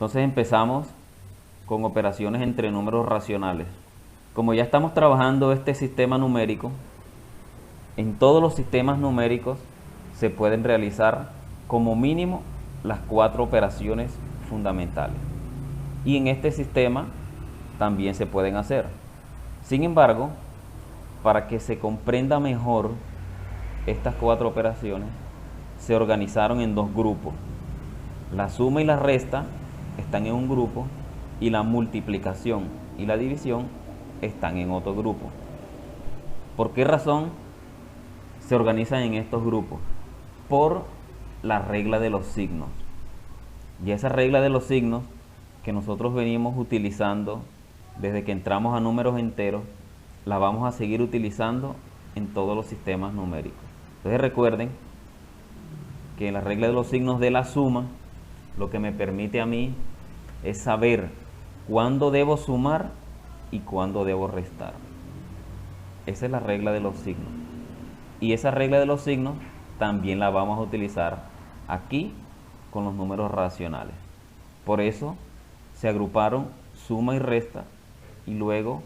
Entonces empezamos con operaciones entre números racionales. Como ya estamos trabajando este sistema numérico, en todos los sistemas numéricos se pueden realizar como mínimo las 4 operaciones fundamentales. Y en este sistema también se pueden hacer. Sin embargo, para que se comprenda mejor estas 4 operaciones, se organizaron en 2 grupos. La suma y la resta están en un grupo y la multiplicación y la división están en otro grupo. ¿Por qué razón se organizan en estos grupos? Por la regla de los signos. Y esa regla de los signos que nosotros venimos utilizando desde que entramos a números enteros, la vamos a seguir utilizando en todos los sistemas numéricos. Entonces recuerden que la regla de los signos de la suma lo que me permite a mí es saber cuándo debo sumar y cuándo debo restar. Esa es la regla de los signos. Y esa regla de los signos también la vamos a utilizar aquí con los números racionales. Por eso se agruparon suma y resta, y luego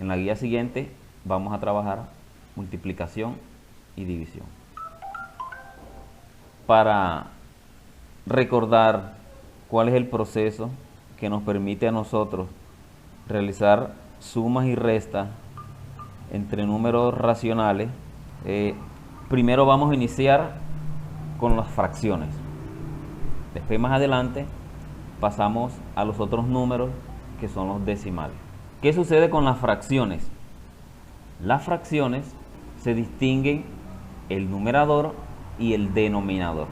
en la guía siguiente vamos a trabajar multiplicación y división. Para recordar cuál es el proceso que nos permite a nosotros realizar sumas y restas entre números racionales, primero vamos a iniciar con las fracciones. Después, más adelante, pasamos a los otros números que son los decimales. ¿Qué sucede con las fracciones? Las fracciones se distinguen el numerador y el denominador.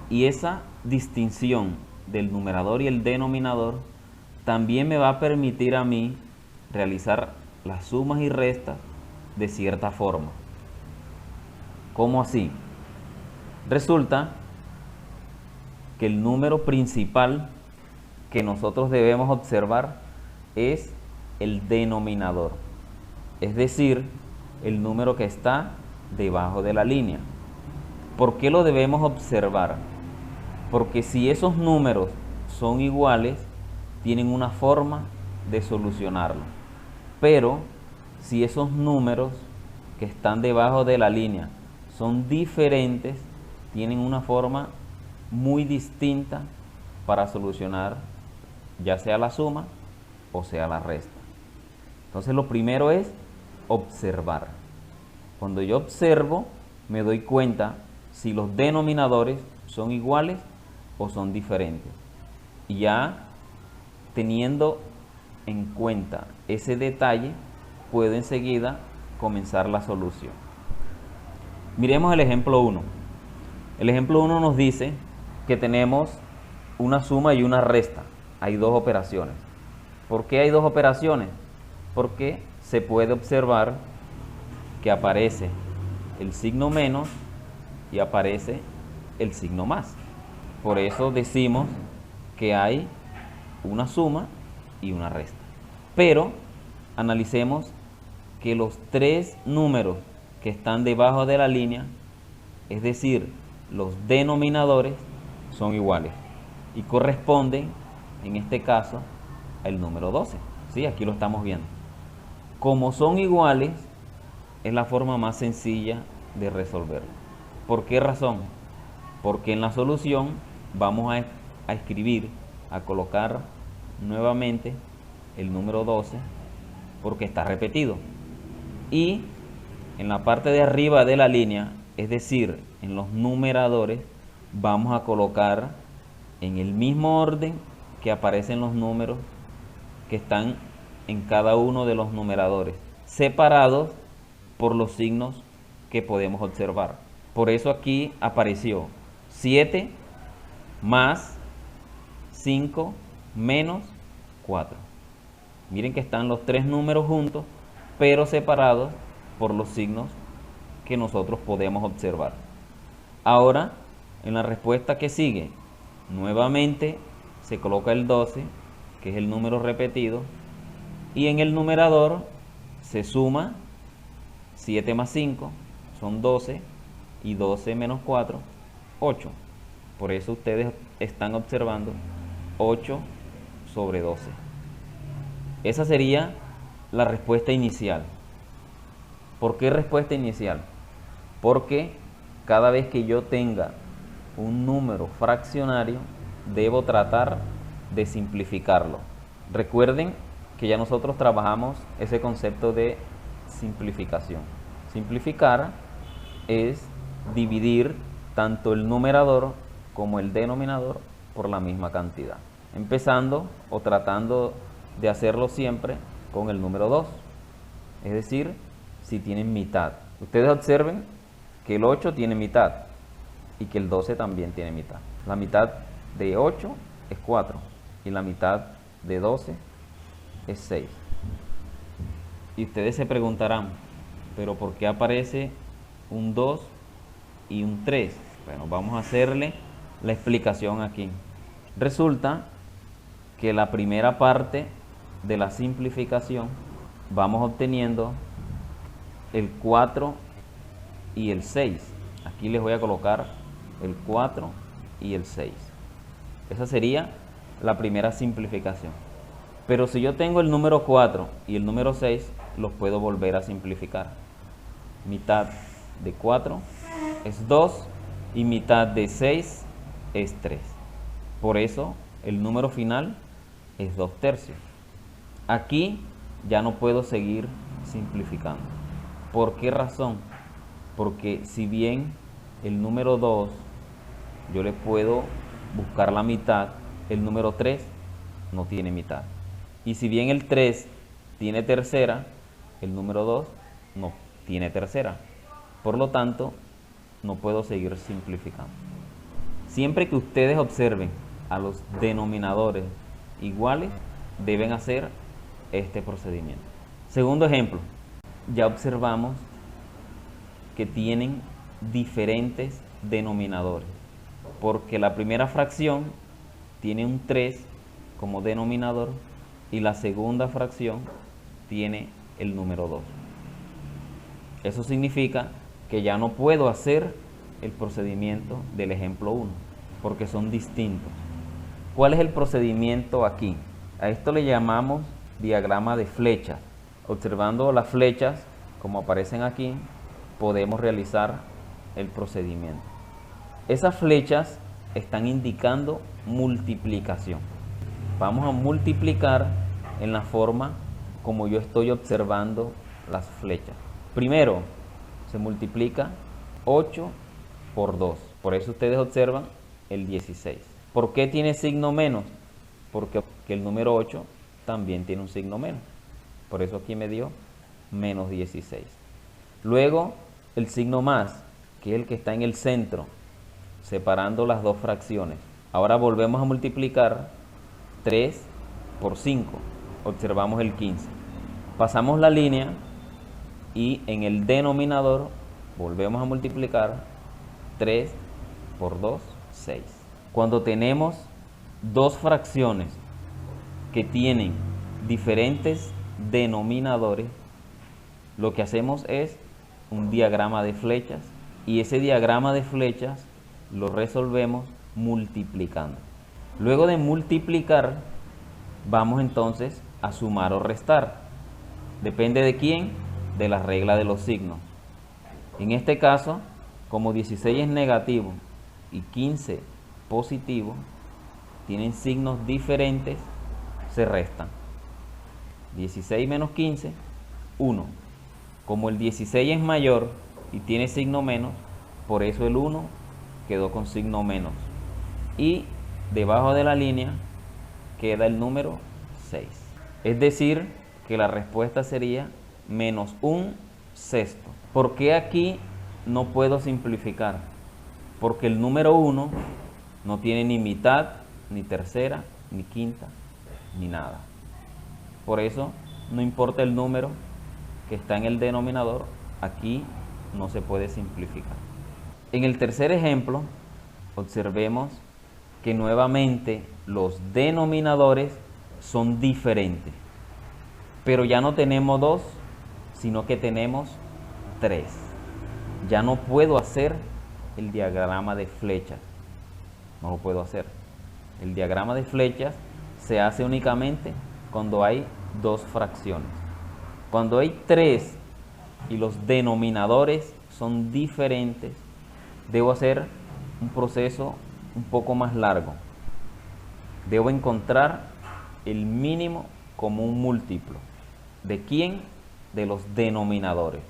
Y esa distinción del numerador y el denominador también me va a permitir a mí realizar las sumas y restas de cierta forma. ¿Cómo así? Resulta que el número principal que nosotros debemos observar es el denominador, es decir, el número que está debajo de la línea. ¿Por qué lo debemos observar? Porque si esos números son iguales, tienen una forma de solucionarlo. Pero si esos números que están debajo de la línea son diferentes, tienen una forma muy distinta para solucionar ya sea la suma o sea la resta. Entonces lo primero es observar. Cuando yo observo, me doy cuenta si los denominadores son iguales o son diferentes. Y ya teniendo en cuenta ese detalle, puedo enseguida comenzar la solución. Miremos el ejemplo 1. El ejemplo 1 nos dice que tenemos una suma y una resta. Hay 2 operaciones. ¿Por qué hay 2 operaciones? Porque se puede observar que aparece el signo menos y aparece el signo más. Por eso decimos que hay una suma y una resta. Pero analicemos que los 3 números que están debajo de la línea, es decir, los denominadores, son iguales y corresponden, en este caso, al número 12. ¿Sí? Aquí lo estamos viendo. Como son iguales, es la forma más sencilla de resolverlo. ¿Por qué razón? Porque en la solución vamos a escribir, a colocar nuevamente el número 12 porque está repetido. Y en la parte de arriba de la línea, es decir, en los numeradores, vamos a colocar en el mismo orden que aparecen los números que están en cada uno de los numeradores, separados por los signos que podemos observar. Por eso aquí apareció 7 más 5 menos 4. Miren que están los 3 números juntos, pero separados por los signos que nosotros podemos observar. Ahora, en la respuesta que sigue, nuevamente se coloca el 12, que es el número repetido, y en el numerador se suma 7 más 5, son 12, y 12 menos 4, 8. Por eso ustedes están observando 8 sobre 12. Esa sería la respuesta inicial. ¿Por qué respuesta inicial? Porque cada vez que yo tenga un número fraccionario, debo tratar de simplificarlo. Recuerden que ya nosotros trabajamos ese concepto de simplificación. Simplificar es dividir tanto el numerador como el denominador por la misma cantidad, empezando o tratando de hacerlo siempre con el número 2, es decir, si tienen mitad. Ustedes observen que el 8 tiene mitad y que el 12 también tiene mitad. La mitad de 8 es 4 y la mitad de 12 es 6. Y ustedes se preguntarán, ¿pero por qué aparece un 2 y un 3? Bueno, vamos a hacerle la explicación aquí. Resulta que la primera parte de la simplificación vamos obteniendo el 4 y el 6. Aquí les voy a colocar el 4 y el 6. Esa sería la primera simplificación. Pero si yo tengo el número 4 y el número 6, los puedo volver a simplificar. Mitad de 4 es 2 y mitad de 6 es 3. Por eso el número final es 2/3. Aquí ya no puedo seguir simplificando. ¿Por qué razón? Porque si bien el número 2 yo le puedo buscar la mitad, el número 3 no tiene mitad. Y si bien el 3 tiene tercera, el número 2 no tiene tercera. Por lo tanto, no puedo seguir simplificando. Siempre que ustedes observen a los denominadores iguales, deben hacer este procedimiento. Segundo ejemplo, ya observamos que tienen diferentes denominadores, porque la primera fracción tiene un 3 como denominador y la segunda fracción tiene el número 2. Eso significa que ya no puedo hacer el procedimiento del ejemplo 1, porque son distintos. ¿Cuál es el procedimiento aquí? A esto le llamamos diagrama de flechas. Observando las flechas, como aparecen aquí, podemos realizar el procedimiento. Esas flechas están indicando multiplicación. Vamos a multiplicar en la forma como yo estoy observando las flechas. Primero, se multiplica 8 por 2. Por eso ustedes observan el 16. ¿Por qué tiene signo menos? Porque el número 8 también tiene un signo menos. Por eso aquí me dio menos 16. Luego, el signo más, que es el que está en el centro, separando las dos fracciones. Ahora volvemos a multiplicar 3 por 5. Observamos el 15. Pasamos la línea y en el denominador volvemos a multiplicar 3 por 2, 6. Cuando tenemos dos fracciones que tienen diferentes denominadores, lo que hacemos es un diagrama de flechas y ese diagrama de flechas lo resolvemos multiplicando. Luego de multiplicar, vamos entonces a sumar o restar. ¿Depende de quién? De la regla de los signos. En este caso, como 16 es negativo y 15 positivo, tienen signos diferentes, se restan. 16 menos 15, 1. Como el 16 es mayor y tiene signo menos, por eso el 1 quedó con signo menos. Y debajo de la línea queda el número 6. Es decir, que la respuesta sería menos 1/6. ¿Por qué aquí no puedo simplificar? Porque el número 1 no tiene ni mitad, ni tercera, ni quinta, ni nada. Por eso, no importa el número que está en el denominador, aquí no se puede simplificar. En el tercer ejemplo, observemos que nuevamente los denominadores son diferentes. Pero ya no tenemos 2, sino que tenemos 3. Ya no puedo hacer el diagrama de flechas. No lo puedo hacer. El diagrama de flechas se hace únicamente cuando hay dos fracciones. Cuando hay tres y los denominadores son diferentes, debo hacer un proceso un poco más largo. Debo encontrar el mínimo común múltiplo. ¿De quién? De los denominadores.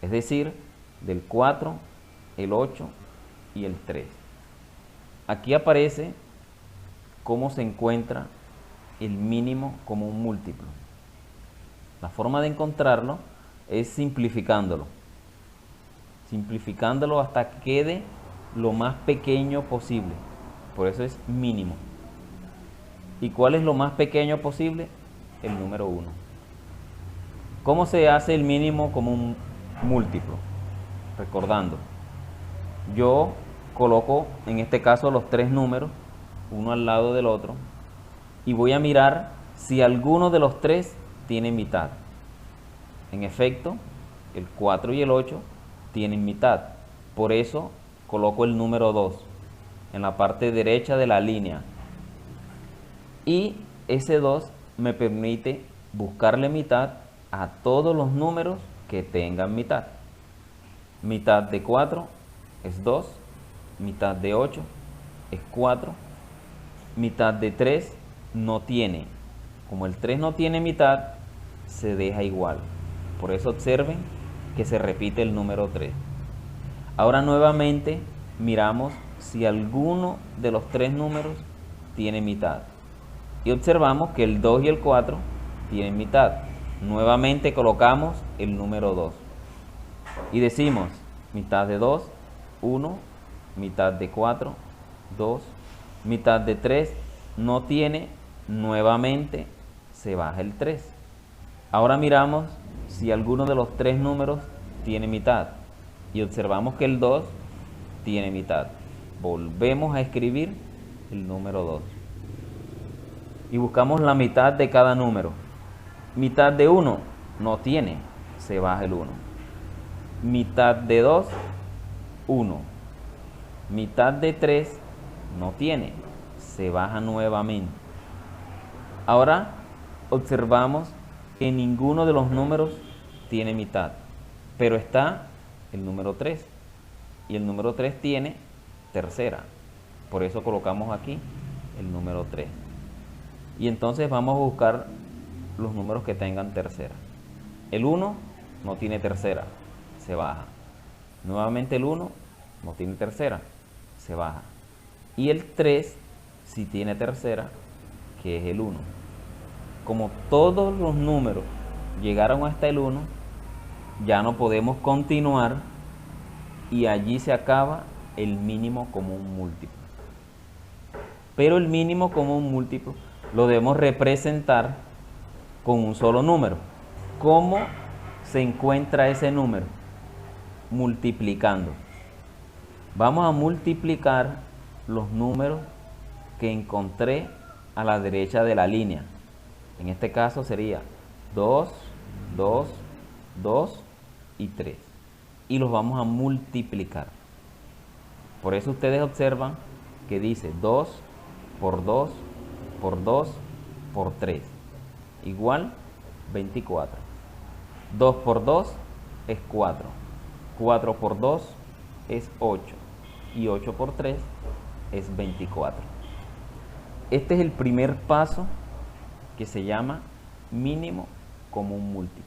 Es decir, del 4, el 8 y el 3. Aquí aparece cómo se encuentra el mínimo común múltiplo. La forma de encontrarlo es simplificándolo. Simplificándolo hasta que quede lo más pequeño posible. Por eso es mínimo. ¿Y cuál es lo más pequeño posible? El número 1. ¿Cómo se hace el mínimo común múltiplo? Recordando, yo coloco en este caso los tres números, uno al lado del otro, y voy a mirar si alguno de los tres tiene mitad. En efecto, el 4 y el 8 tienen mitad. Por eso coloco el número 2 en la parte derecha de la línea. Y ese 2 me permite buscarle mitad a todos los números que tengan mitad. Mitad de 4 es 2, mitad de 8 es 4, mitad de 3 no tiene. Como el 3 no tiene mitad, se deja igual. Por eso observen que se repite el número 3. Ahora nuevamente miramos si alguno de los tres números tiene mitad. Y observamos que el 2 y el 4 tienen mitad. Nuevamente colocamos el número 2. Y decimos mitad de 2, 1, mitad de 4, 2, mitad de 3 no tiene, nuevamente se baja el 3. Ahora miramos si alguno de los tres números tiene mitad y observamos que el 2 tiene mitad. Volvemos a escribir el número 2 y buscamos la mitad de cada número. Mitad de 1 no tiene, se baja el 1. Mitad de 2, 1. Mitad de 3 no tiene, se baja nuevamente. Ahora observamos que ninguno de los números tiene mitad, pero está el número 3 y el número 3 tiene tercera. Por eso colocamos aquí el número 3. Y entonces vamos a buscar los números que tengan tercera. El 1 no tiene tercera, se baja. Nuevamente el 1 no tiene tercera, se baja. Y el 3 sí tiene tercera, que es el 1. Como todos los números llegaron hasta el 1, ya no podemos continuar y allí se acaba el mínimo común múltiplo. Pero el mínimo común múltiplo lo debemos representar con un solo número. ¿Cómo se encuentra ese número? Multiplicando. Vamos a multiplicar los números que encontré a la derecha de la línea. En este caso sería 2, 2, 2 y 3. Y los vamos a multiplicar. Por eso ustedes observan que dice 2 por 2 por 2 por 3 igual 24. 2 por 2 es 4. 4 por 2 es 8. Y 8 por 3 es 24. Este es el primer paso que se llama mínimo común múltiplo.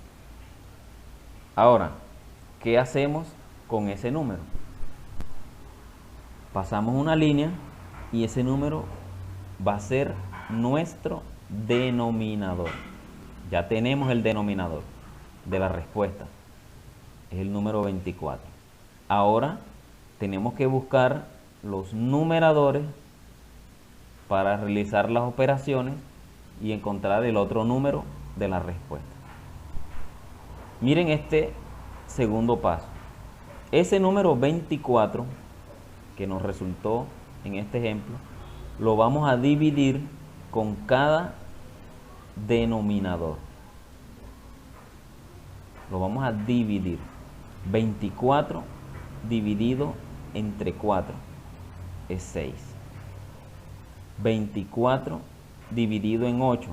Ahora, ¿qué hacemos con ese número? Pasamos una línea y ese número va a ser nuestro denominador. Ya tenemos el denominador de la respuesta. Es el número 24. Ahora tenemos que buscar los numeradores para realizar las operaciones y encontrar el otro número de la respuesta. Miren este segundo paso. Ese número 24 que nos resultó en este ejemplo, lo vamos a dividir con cada denominador. Lo vamos a dividir. 24 dividido entre 4 es 6. 24 dividido en 8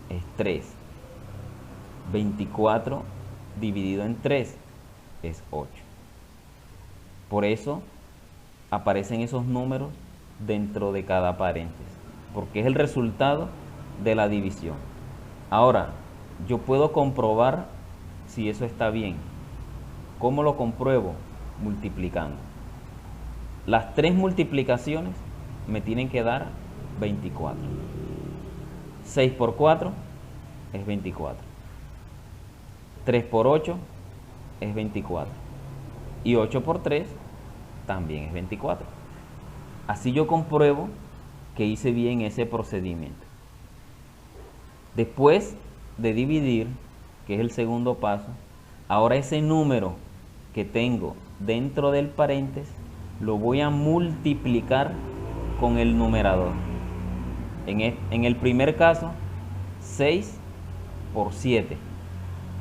es 3. 24 dividido en 3 es 8. Por eso aparecen esos números dentro de cada paréntesis, porque es el resultado de la división. Ahora, yo puedo comprobar si eso está bien. ¿Cómo lo compruebo? Multiplicando. Las 3 multiplicaciones me tienen que dar 24. 6 por 4 es 24. 3 por 8 es 24. Y 8 por 3 también es 24. Así yo compruebo que hice bien ese procedimiento. Después de dividir, que es el segundo paso, ahora ese número que tengo dentro del paréntesis lo voy a multiplicar con el numerador. En el primer caso, 6 por 7,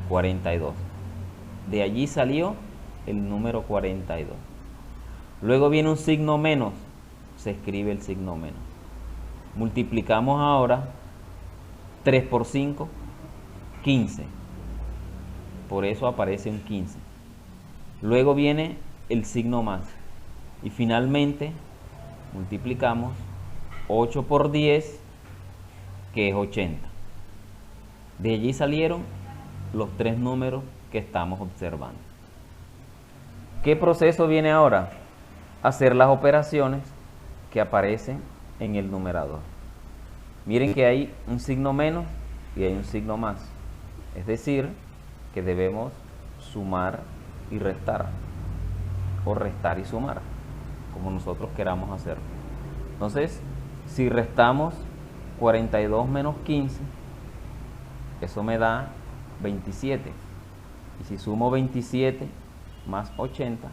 42. De allí salió el número 42. Luego viene un signo menos, se escribe el signo menos. Multiplicamos ahora 3 por 5, 15. Por eso aparece un 15. Luego viene el signo más. Y finalmente multiplicamos 8 por 10, que es 80. De allí salieron los 3 números que estamos observando. ¿Qué proceso viene ahora? Hacer las operaciones que aparecen en el numerador. Miren que hay un signo menos y hay un signo más. Es decir, que debemos sumar y restar, o restar y sumar, como nosotros queramos hacerlo. Entonces, si restamos 42 menos 15, eso me da 27. Y si sumo 27 más 80,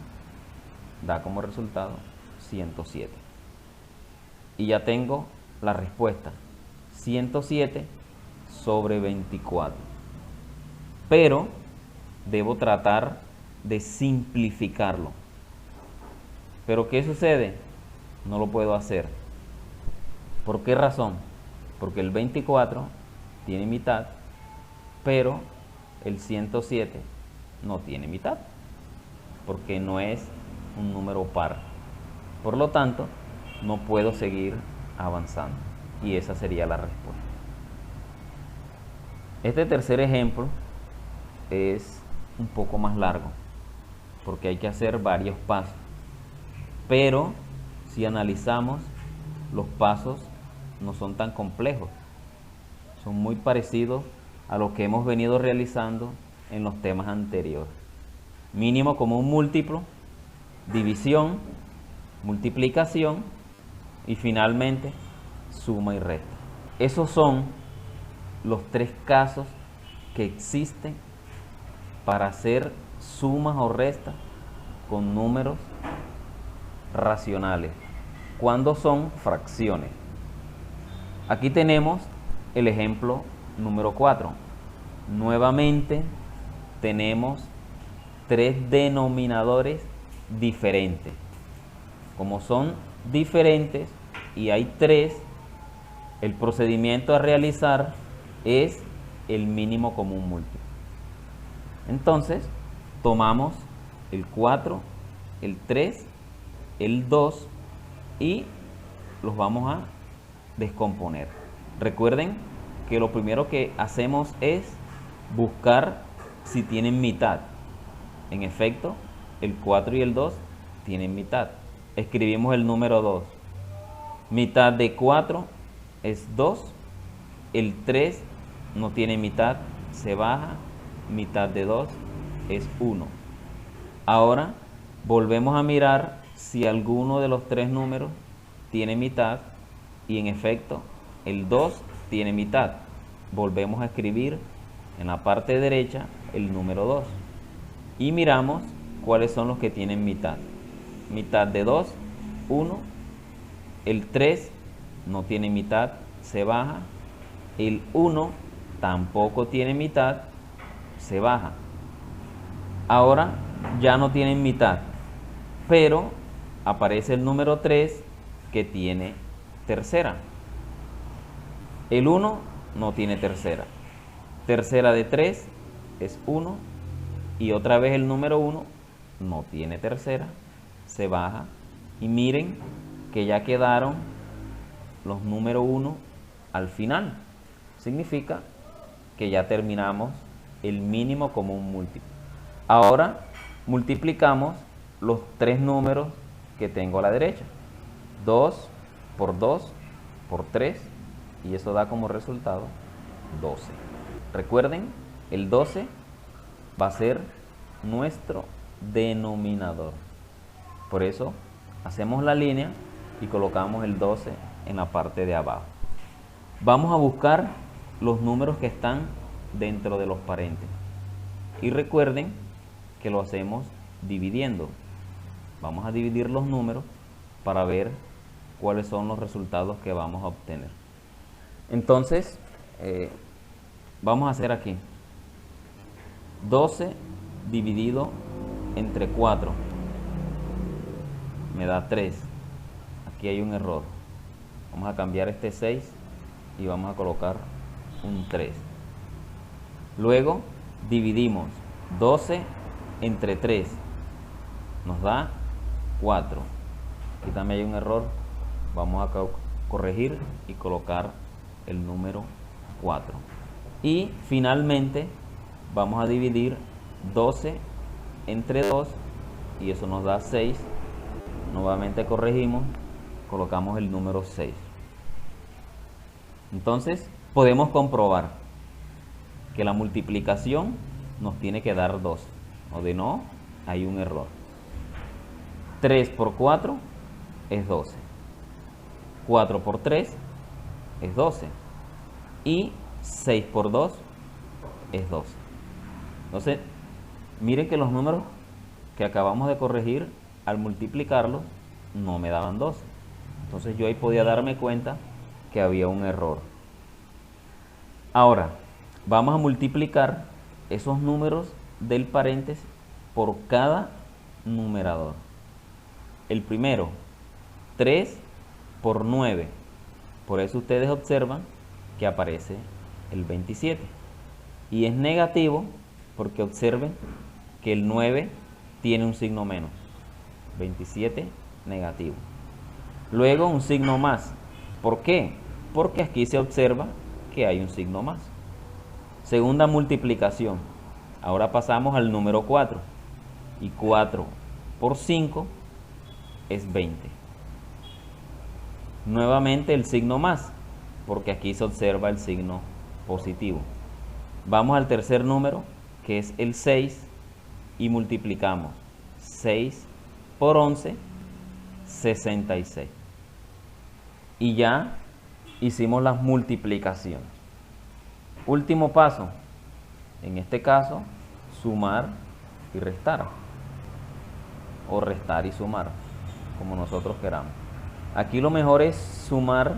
da como resultado 107. Y ya tengo la respuesta: 107 sobre 24. Pero debo tratar de simplificarlo. ¿Pero qué sucede? No lo puedo hacer. ¿Por qué razón? Porque el 24 tiene mitad, pero el 107 no tiene mitad, porque no es un número par. Por lo tanto, no puedo seguir avanzando. Y esa sería la respuesta. Este tercer ejemplo es un poco más largo, porque hay que hacer varios pasos. Pero si analizamos, los pasos no son tan complejos. Son muy parecidos a lo que hemos venido realizando en los temas anteriores. Mínimo común múltiplo, división, multiplicación y finalmente suma y resta. Esos son los 3 casos que existen para hacer sumas o restas con números racionales, cuando son fracciones. Aquí tenemos el ejemplo número 4. Nuevamente tenemos 3 denominadores diferentes. Como son diferentes y hay 3, el procedimiento a realizar es el mínimo común múltiplo. Entonces, tomamos el 4, el 3, el 2 y los vamos a descomponer. Recuerden que lo primero que hacemos es buscar si tienen mitad. En efecto, el 4 y el 2 tienen mitad. Escribimos el número 2. Mitad de 4 es 2. El 3 no tiene mitad, se baja. Mitad de 2 es 1. Ahora volvemos a mirar si alguno de los 3 números tiene mitad, y en efecto el 2 tiene mitad. Volvemos a escribir en la parte derecha el número 2 y miramos cuáles son los que tienen mitad. Mitad de 2, 1. El 3 no tiene mitad, se baja. El 1 tampoco tiene mitad, se baja. Ahora ya no tienen mitad, pero aparece el número 3 que tiene tercera. El 1 no tiene tercera. Tercera de 3 es 1. Y otra vez el número 1 no tiene tercera. Se baja. Y miren que ya quedaron los números 1 al final. Significa que ya terminamos el mínimo común múltiplo. Ahora multiplicamos los tres números que tengo a la derecha. 2 por 2 por 3, y eso da como resultado 12. Recuerden, el 12 va a ser nuestro denominador. Por eso hacemos la línea y colocamos el 12 en la parte de abajo. Vamos a buscar los números que están dentro de los paréntesis. Y recuerden que lo hacemos dividiendo. Vamos a dividir los números para ver cuáles son los resultados que vamos a obtener. Entonces, vamos a hacer aquí 12 dividido entre 4 me da 3. Aquí hay un error. Vamos a cambiar este 6 y vamos a colocar un 3. Luego dividimos 12 entre 3, nos da 4. Aquí también hay un error. Vamos a corregir y colocar el número 4. Y finalmente vamos a dividir 12 entre 2 y eso nos da 6. Nuevamente corregimos, colocamos el número 6. Entonces podemos comprobar que la multiplicación nos tiene que dar 2, o de no, hay un error. 3 por 4 es 12. 4 por 3 es 12. Y 6 por 2 es 12. Entonces, miren que los números que acabamos de corregir, al multiplicarlos, no me daban 12. Entonces yo ahí podía darme cuenta que había un error. Ahora, vamos a multiplicar esos números del paréntesis por cada numerador. El primero, 3 por 9. Por eso ustedes observan que aparece el 27. Y es negativo porque observen que el 9 tiene un signo menos. 27 negativo. Luego un signo más. ¿Por qué? Porque aquí se observa que hay un signo más. Segunda multiplicación. Ahora pasamos al número 4. Y 4 por 5 es 20. Nuevamente el signo más, porque aquí se observa el signo positivo. Vamos al tercer número, que es el 6, y multiplicamos 6 por 11, 66. Y ya hicimos las multiplicaciones. Último paso, en este caso, sumar y restar, o restar y sumar, como nosotros queramos. Aquí lo mejor es sumar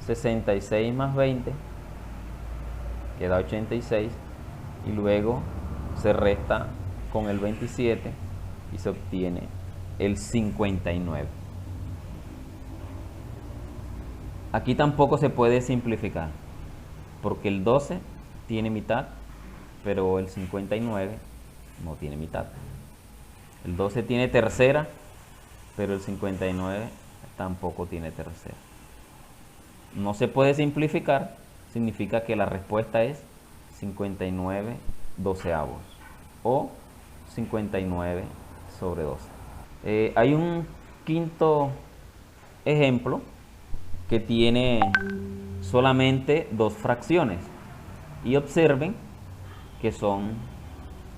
66 más 20, que da 86, y luego se resta con el 27 y se obtiene el 59. Aquí tampoco se puede simplificar, porque el 12 tiene mitad, pero el 59 no tiene mitad. El 12 tiene tercera, pero el 59 tampoco tiene tercera. No se puede simplificar, significa que la respuesta es 59 doceavos o 59 sobre 12. Hay un quinto ejemplo que tiene solamente dos fracciones y observen que son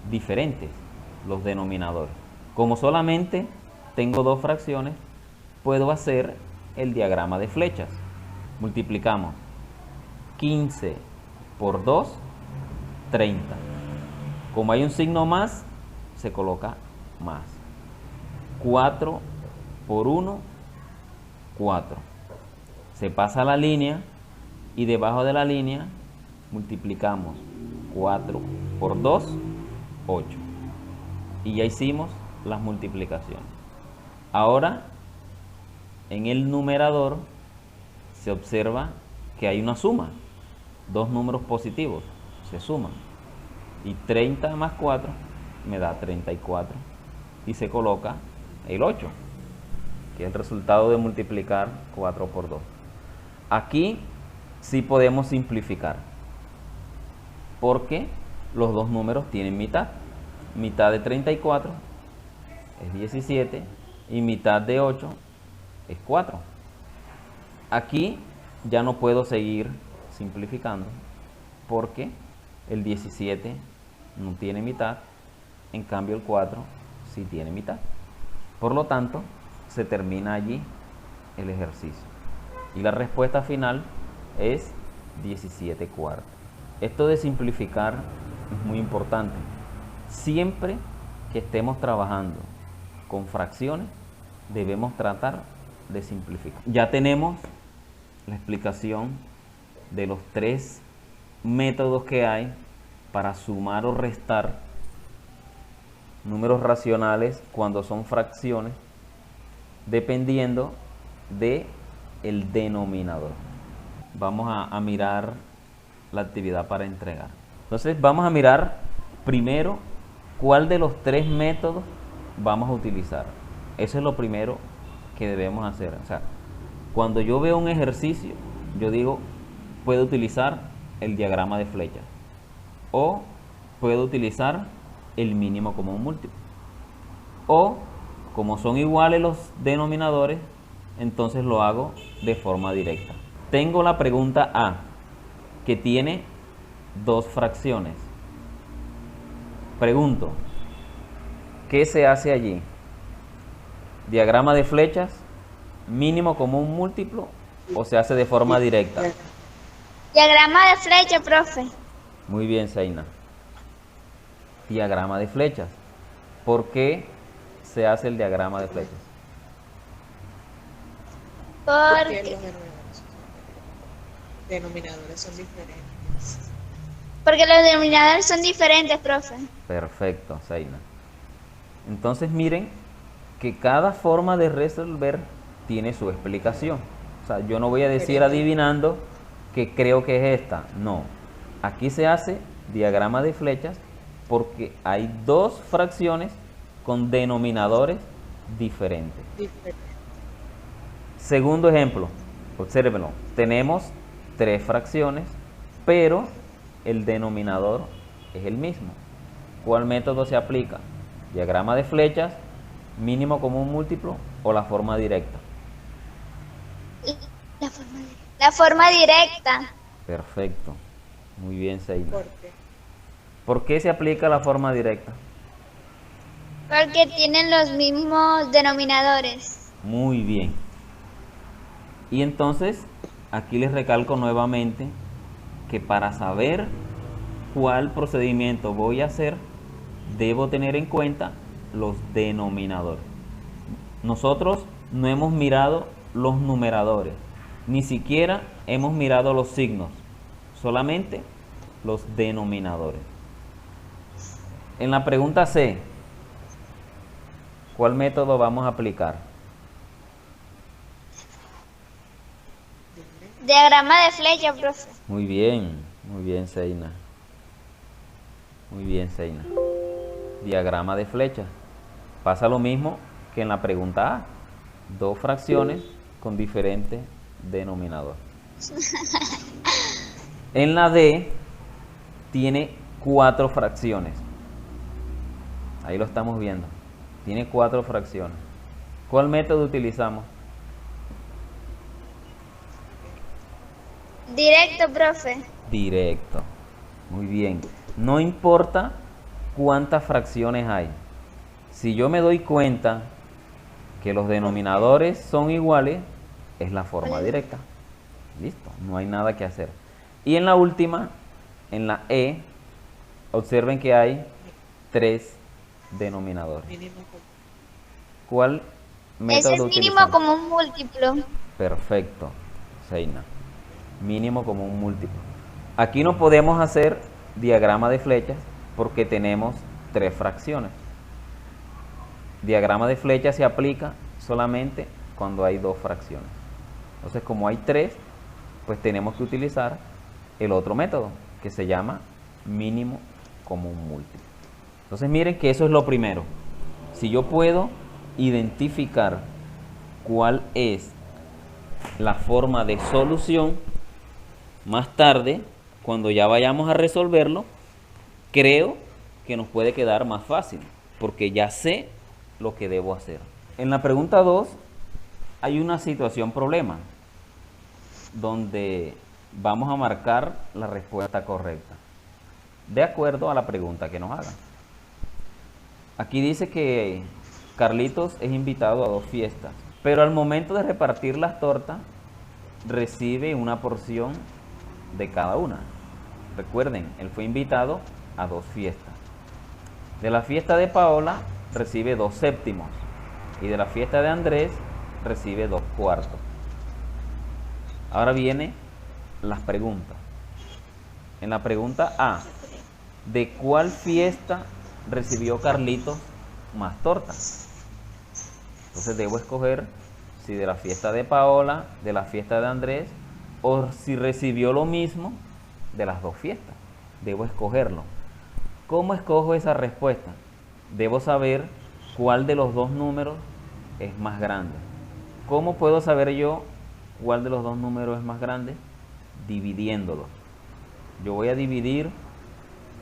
diferentes los denominadores. Como solamente tengo dos fracciones, puedo hacer el diagrama de flechas. Multiplicamos 15 por 2, 30. Como hay un signo más, se coloca más. 4 por 1, 4. Se pasa la línea y debajo de la línea multiplicamos 4 por 2, 8. Y ya hicimos las multiplicaciones. Ahora, en el numerador se observa que hay una suma. dos números positivos, se suman. Y 30 más 4 me da 34. Y se coloca el 8, que es el resultado de multiplicar 4 por 2. Aquí sí podemos simplificar, porque los dos números tienen mitad. Mitad de 34 es 17 y mitad de 8 es 4. Aquí ya no puedo seguir simplificando porque el 17 no tiene mitad, en cambio el 4 sí tiene mitad. Por lo tanto, se termina allí el ejercicio. Y la respuesta final es 17 cuartos. Esto de simplificar es muy importante. Siempre que estemos trabajando con fracciones, debemos tratar de simplificar. Ya tenemos la explicación de los tres métodos que hay para sumar o restar números racionales cuando son fracciones, dependiendo de el denominador. Vamos a mirar la actividad para entregar. Entonces vamos a mirar primero cuál de los tres métodos vamos a utilizar. Eso es lo primero que debemos hacer. O sea, cuando yo veo un ejercicio, yo digo, puedo utilizar el diagrama de flechas o puedo utilizar el mínimo común múltiplo, o como son iguales los denominadores, entonces lo hago de forma directa. Tengo la pregunta A, que tiene dos fracciones. Pregunto, ¿qué se hace allí? ¿Diagrama de flechas, mínimo común múltiplo o se hace de forma directa? Diagrama de flecha, profe. Muy bien, Zaina. Diagrama de flechas. ¿Por qué se hace el diagrama de flechas? Porque denominadores son diferentes. los denominadores son diferentes, profe. Perfecto, Zaina. Entonces miren que cada forma de resolver tiene su explicación. O sea, yo no voy a decir adivinando que creo que es esta. No. Aquí se hace diagrama de flechas porque hay dos fracciones con denominadores diferentes. Segundo ejemplo, obsérvenlo. Tenemos tres fracciones, pero el denominador es el mismo. ¿Cuál método se aplica? ¿Diagrama de flechas, mínimo común múltiplo o la forma directa? La forma directa. Perfecto. Muy bien, Zaina. ¿Por qué? ¿Por qué se aplica la forma directa? Porque tienen los mismos denominadores. Muy bien. Y entonces, aquí les recalco nuevamente que para saber cuál procedimiento voy a hacer, debo tener en cuenta los denominadores. Nosotros no hemos mirado los numeradores, ni siquiera hemos mirado los signos, solamente los denominadores. En la pregunta C, ¿cuál método vamos a aplicar? Diagrama de flecha, profe. Muy bien, Zaina. Muy bien, Zaina. Diagrama de flechas. Pasa lo mismo que en la pregunta A. Dos fracciones con diferente denominador. En la D tiene cuatro fracciones. Ahí lo estamos viendo. Tiene cuatro fracciones. ¿Cuál método utilizamos? Directo, profe. Directo. Muy bien. No importa cuántas fracciones hay. Si yo me doy cuenta que los denominadores son iguales, es la forma directa. Listo, no hay nada que hacer. Y en la última, en la E, observen que hay tres denominadores. ¿Cuál método Ese es mínimo utilizamos? común múltiplo. Perfecto, Zaina. Mínimo común múltiplo. Aquí no podemos hacer diagrama de flechas porque tenemos tres fracciones. Diagrama de flechas se aplica solamente cuando hay dos fracciones. Entonces, como hay tres, pues tenemos que utilizar el otro método, que se llama mínimo común múltiplo. Entonces miren que eso es lo primero. Si yo puedo identificar cuál es la forma de solución, más tarde, cuando ya vayamos a resolverlo, creo que nos puede quedar más fácil, porque ya sé lo que debo hacer. En la pregunta 2 hay una situación problema, donde vamos a marcar la respuesta correcta, de acuerdo a la pregunta que nos hagan. Aquí dice que Carlitos es invitado a 2 fiestas, pero al momento de repartir las tortas, recibe una porción de cada una. Recuerden, él fue invitado a 2 fiestas. De la fiesta de Paola recibe 2 séptimos y de la fiesta de Andrés recibe 2 cuartos. Ahora vienen las preguntas. En la pregunta A, ¿de cuál fiesta recibió Carlitos más tortas? Entonces debo escoger si de la fiesta de Paola, de la fiesta de Andrés, o si recibió lo mismo de las 2 fiestas. Debo escogerlo. ¿Cómo escojo esa respuesta? Debo saber cuál de los 2 números es más grande. ¿Cómo puedo saber yo cuál de los 2 números es más grande? Dividiéndolo. Yo voy a dividir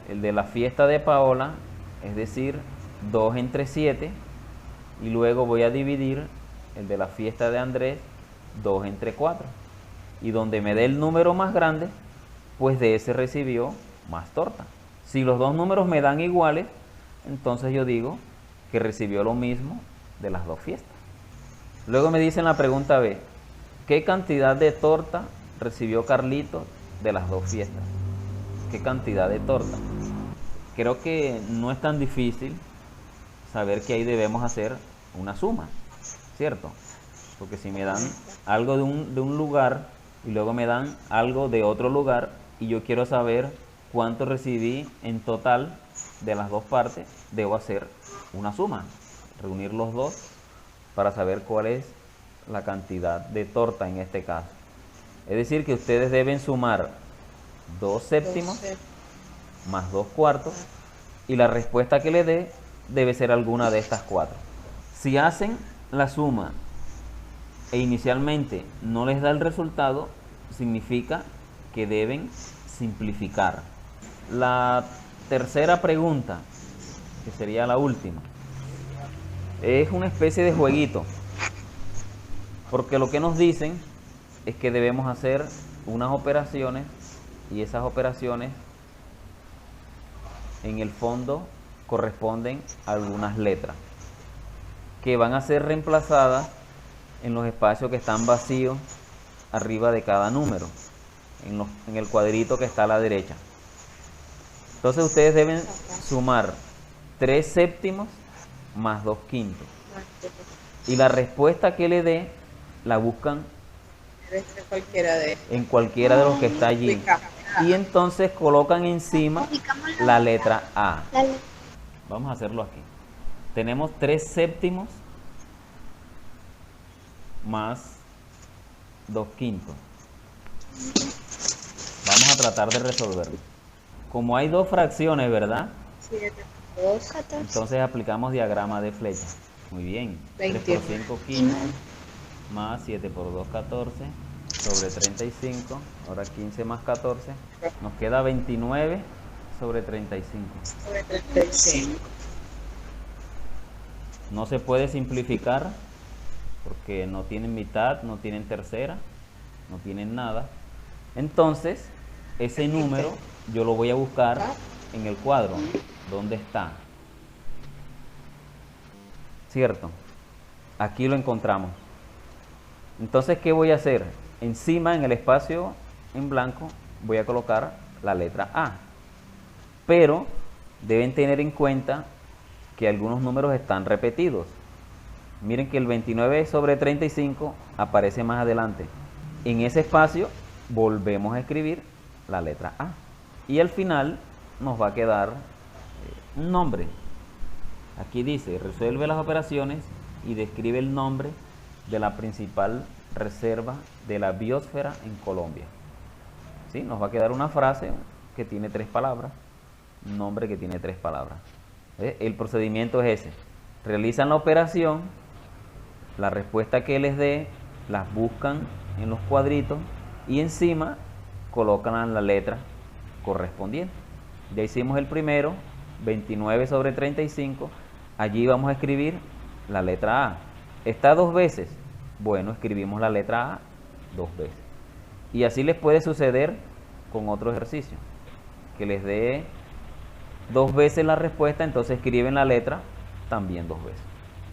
el de la fiesta de Paola, es decir, 2 entre 7, y luego voy a dividir el de la fiesta de Andrés, 2 entre 4. Y donde me dé el número más grande, pues de ese recibió más torta. Si los 2 números me dan iguales, entonces yo digo que recibió lo mismo de las 2 fiestas. Luego me dice en la pregunta B, ¿qué cantidad de torta recibió Carlitos de las 2 fiestas? ¿Qué cantidad de torta? Creo que no es tan difícil saber que ahí debemos hacer una suma, ¿cierto? Porque si me dan algo de un lugar y luego me dan algo de otro lugar y yo quiero saber cuánto recibí en total de las 2 partes, debo hacer una suma, reunir los 2 para saber cuál es la cantidad de torta en este caso. Es decir, que ustedes deben sumar 2 séptimos más 2 cuartos y la respuesta que le dé debe ser alguna de estas 4. Si hacen la suma e inicialmente no les da el resultado, significa que deben simplificar. La tercera pregunta, que sería la última, es una especie de jueguito, porque lo que nos dicen es que debemos hacer unas operaciones y esas operaciones en el fondo corresponden a algunas letras que van a ser reemplazadas en los espacios que están vacíos arriba de cada número, en el cuadrito que está a la derecha. Entonces ustedes deben sumar 3 séptimos más 2 quintos. Y la respuesta que le dé la buscan en cualquiera de los que está allí. Y entonces colocan encima la letra A. Vamos a hacerlo aquí. Tenemos 3 séptimos más 2 quintos. Vamos a tratar de resolverlo. Como hay 2 fracciones, ¿verdad? 7 por 2, 14. Entonces aplicamos diagrama de flecha. Muy bien. 3 por 5, 15. Más 7 por 2, 14. Sobre 35. Ahora 15 más 14. Nos queda 29 sobre 35. sobre 35. No se puede simplificar porque no tienen mitad, no tienen tercera, no tienen nada. Entonces, ese número yo lo voy a buscar en el cuadro. ¿Dónde está? ¿Cierto? Aquí lo encontramos. Entonces, ¿qué voy a hacer? Encima, en el espacio en blanco, voy a colocar la letra A. Pero deben tener en cuenta que algunos números están repetidos. Miren que el 29 sobre 35 aparece más adelante. En ese espacio volvemos a escribir la letra A. Y al final nos va a quedar un nombre. Aquí dice, resuelve las operaciones y describe el nombre de la principal reserva de la biosfera en Colombia. ¿sí? Nos va a quedar una frase que tiene 3 palabras, un nombre que tiene 3 palabras. El procedimiento es ese. Realizan la operación, la respuesta que les dé, las buscan en los cuadritos y encima colocan la letra correspondiente. Ya hicimos el primero, 29 sobre 35. Allí vamos a escribir la letra A. ¿Está 2 veces? Bueno, escribimos la letra A 2 veces. Y así les puede suceder con otro ejercicio. Que les dé 2 veces la respuesta, entonces escriben la letra también 2 veces.